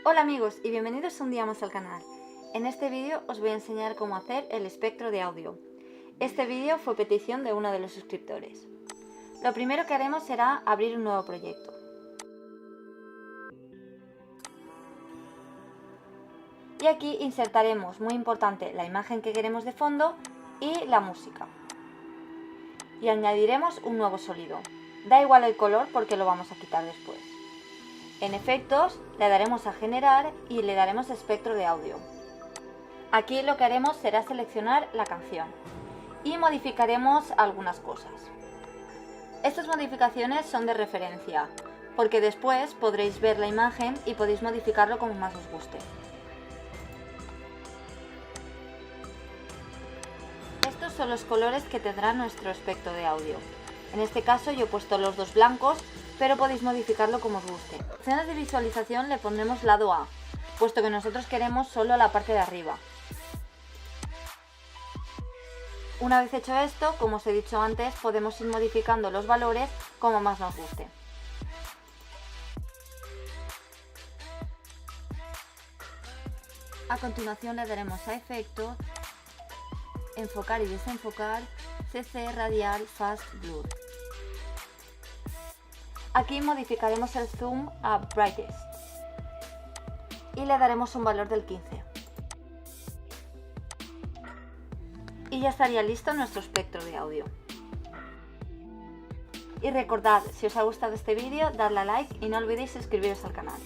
Hola amigos y bienvenidos un día más al canal. En este vídeo os voy a enseñar cómo hacer el espectro de audio. Este vídeo fue petición de uno de los suscriptores. Lo primero que haremos será abrir un nuevo proyecto. Y aquí insertaremos, muy importante, la imagen que queremos de fondo y la música. Y añadiremos un nuevo sonido. Da igual el color porque lo vamos a quitar después. En efectos, le daremos a generar y le daremos espectro de audio. Aquí lo que haremos será seleccionar la canción y modificaremos algunas cosas. Estas modificaciones son de referencia, porque después podréis ver la imagen y podéis modificarlo como más os guste. Estos son los colores que tendrá nuestro espectro de audio. En este caso yo he puesto los dos blancos, pero podéis modificarlo como os guste. En opciones de visualización le pondremos lado A, puesto que nosotros queremos solo la parte de arriba. Una vez hecho esto, como os he dicho antes, podemos ir modificando los valores como más nos guste. A continuación le daremos a efecto, enfocar y desenfocar, CC, radial, fast, blur. Aquí modificaremos el zoom a brightest y le daremos un valor del 15. Y ya estaría listo nuestro espectro de audio. Y recordad, si os ha gustado este vídeo, dadle a like y no olvidéis suscribiros al canal.